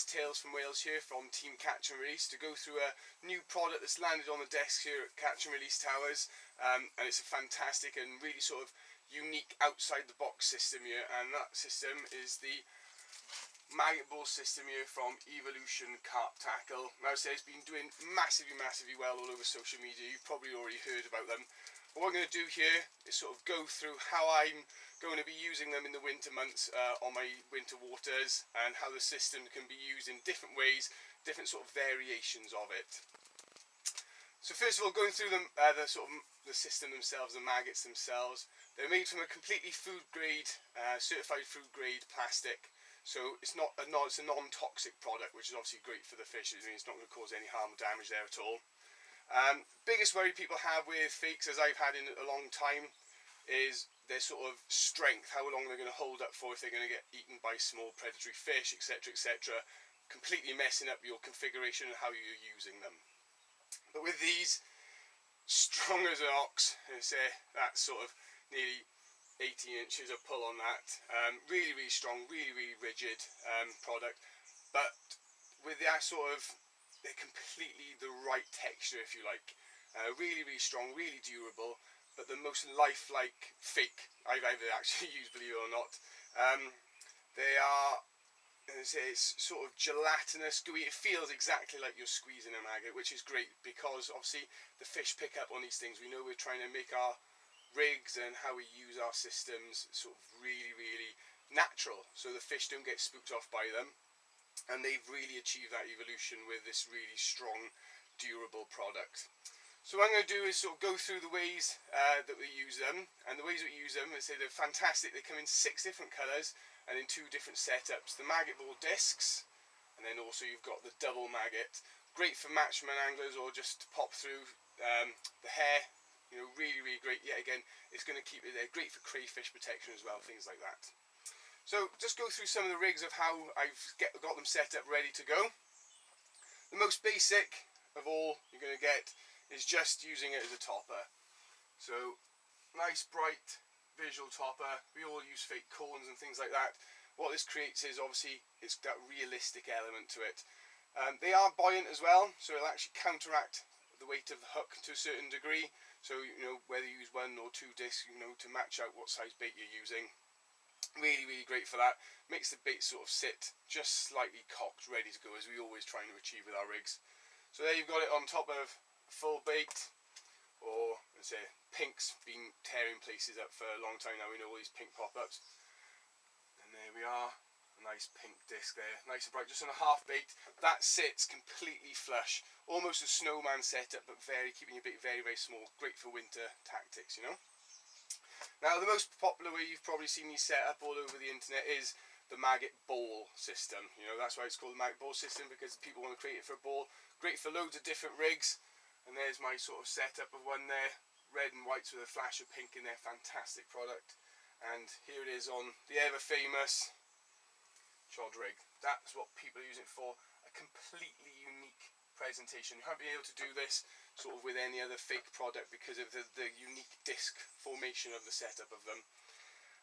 it's Tales from Wales here from Team Catch and Release to go through a new product that's landed on the desk here at Catch and Release Towers, and it's a fantastic and really sort of unique outside the box system here, and that system is the Maggot ball system here from Evolution Carp Tackle. Now, it's been doing massively well all over social media. You've probably already heard about them. But what I'm going to do here is sort of go through how I'm going to be using them in the winter months on my winter waters, and how the system can be used in different ways, different sort of variations of it. So first of all, going through the system themselves, the maggots themselves, they're made from a completely food grade, certified food grade plastic. So it's a non-toxic product, which is obviously great for the fish. It means it's not going to cause any harm or damage there at all. Biggest worry people have with fakes, as I've had in a long time, is their sort of strength, how long they're going to hold up for, if they're going to get eaten by small predatory fish, etc, etc, completely messing up your configuration and how you're using them. But with these, strong as an ox, that's sort of nearly 18 inches of pull on that. Really strong, really rigid product, but with that sort of, they're completely the right texture, if you like. Really strong, really durable, but the most lifelike fake I've ever actually used, believe it or not. They are, it's sort of gelatinous, gooey. It feels exactly like you're squeezing a maggot, which is great because obviously the fish pick up on these things. We know we're trying to make our rigs and how we use our systems sort of really natural, so the fish don't get spooked off by them, and they've really achieved that evolution with this really strong, durable product. So what I'm going to do is sort of go through the ways that we use them, and the ways we use them, they're fantastic. They come in 6 different colours and in 2 different setups. The maggot ball discs, and then also you've got the double maggot, great for matchman anglers or just to pop through the hair. You know, really great. Yet again, it's going to keep it there. Great for crayfish protection as well, things like that. So just go through some of the rigs of how I've got them set up ready to go. The most basic of all you're going to get is just using it as a topper. So nice bright visual topper. We all use fake corns and things like that. What this creates is obviously it's that realistic element to it. They are buoyant as well, so it'll actually counteract the weight of the hook to a certain degree. So, you know, whether you use 1 or 2 discs, you know, to match out what size bait you're using. Really great for that. Makes the bait sort of sit just slightly cocked, ready to go, as we always trying to achieve with our rigs. So there you've got it on top of full bait, or let's say pink's been tearing places up for a long time now. We know all these pink pop-ups. And there we are. Nice pink disc there, nice and bright, just on a half bait. That sits completely flush, almost a snowman setup, but keeping your bait very small. Great for winter tactics, you know. Now, the most popular way you've probably seen these set up all over the internet is the maggot ball system. You know, that's why it's called the maggot ball system, because people want to create it for a ball. Great for loads of different rigs. And there's my sort of setup of one there, red and whites with a flash of pink in there. Fantastic product. And here it is on the ever famous chod rig. That's what people are using it for. A completely unique presentation. You haven't been able to do this sort of with any other fake product because of the unique disc formation of the setup of them.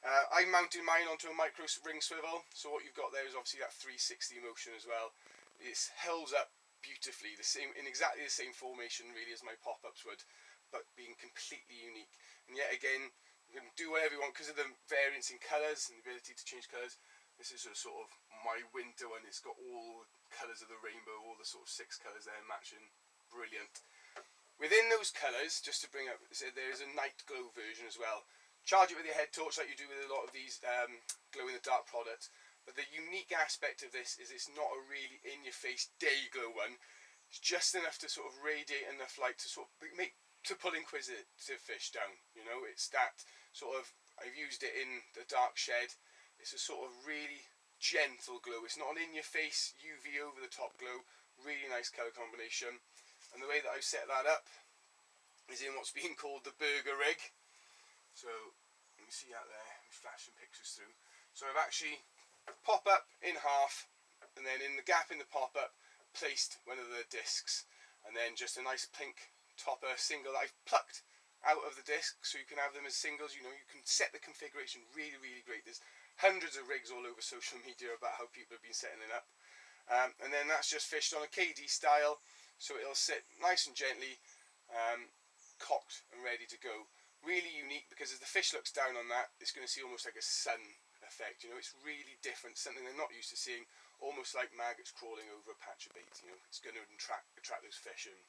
I mounted mine onto a micro ring swivel, so what you've got there is obviously that 360 motion as well. It holds up beautifully, in exactly the same formation really as my pop-ups would, but being completely unique. And yet again, you can do whatever you want because of the variance in colours and the ability to change colours. This is a sort of my winter one. It's got all the colours of the rainbow, all the sort of 6 colours there matching. Brilliant. Within those colours, just to bring up, there is a night glow version as well. Charge it with your head torch like you do with a lot of these glow-in-the-dark products. But the unique aspect of this is it's not a really in-your-face day glow one. It's just enough to sort of radiate enough light to sort of to pull inquisitive fish down. You know, it's that sort of. I've used it in the dark shed. It's a sort of really gentle glow. It's not an in-your-face UV over-the-top glow. Really nice colour combination. And the way that I've set that up is in what's being called the burger rig. So you can see out there, I'm flashing pictures through. So I've actually pop-up in half, and then in the gap in the pop-up, placed one of the discs. And then just a nice pink topper single that I've plucked out of the disc, so you can have them as singles. You know, you can set the configuration really great. There's hundreds of rigs all over social media about how people have been setting it up. and then that's just fished on a KD style, so it'll sit nice and gently, cocked and ready to go. Really unique, because as the fish looks down on that, it's going to see almost like a sun effect. You know, it's really different, something they're not used to seeing, almost like maggots crawling over a patch of bait. You know, it's going to attract those fish in.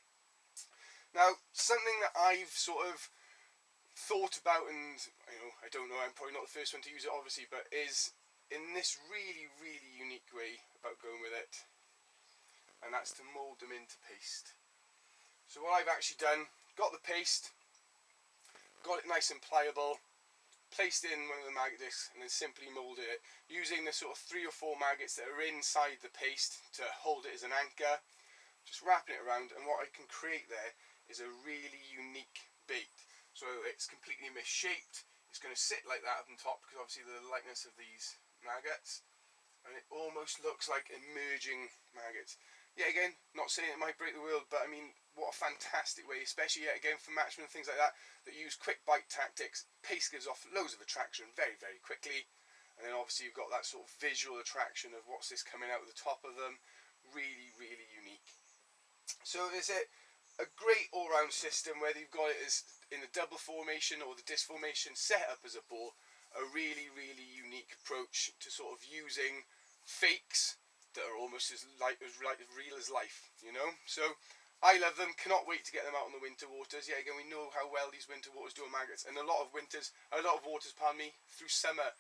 Now, something that I've sort of thought about, and I don't know, I'm probably not the first one to use it obviously, but is in this really, really unique way about going with it, and that's to mould them into paste. So what I've actually done, got the paste, got it nice and pliable, placed it in one of the maggot discs, and then simply moulded it using the sort of 3 or 4 maggots that are inside the paste to hold it as an anchor, just wrapping it around, and what I can create there is a really unique bait. So it's completely misshaped, it's going to sit like that up on top because obviously the lightness of these maggots, and it almost looks like emerging maggots. Yet again, not saying it might break the world, but I mean, what a fantastic way, especially yet again for matchmen and things like that, that use quick bite tactics. Paste gives off loads of attraction very, very quickly, and then obviously you've got that sort of visual attraction of what's this coming out of the top of them. Really, really unique. So is it a great all-round system, whether you've got it as in the double formation or the disc formation, set up as a ball. A really, really unique approach to sort of using fakes that are almost as real as life, you know. So I love them, cannot wait to get them out on the winter waters. Yeah, again, we know how well these winter waters do on maggots, and a lot of waters, through summer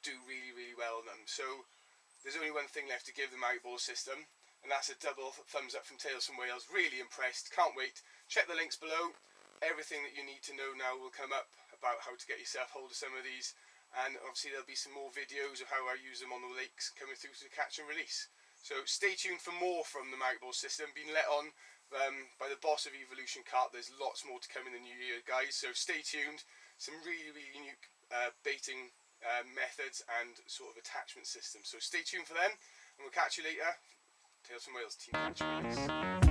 do really, really well on them. So there's only one thing left to give the maggot ball system, and that's a double thumbs up from Tales from Wales. Really impressed, can't wait. Check the links below. Everything that you need to know now will come up about how to get yourself hold of some of these, and obviously there'll be some more videos of how I use them on the lakes coming through to catch and release. So stay tuned for more from the maggot ball system, being let on by the boss of Evolution, Carp. There's lots more to come in the new year, guys, so stay tuned. Some really, really unique baiting methods and sort of attachment systems, so stay tuned for them, and we'll catch you later. Tales from Wales, Team Catch and Release.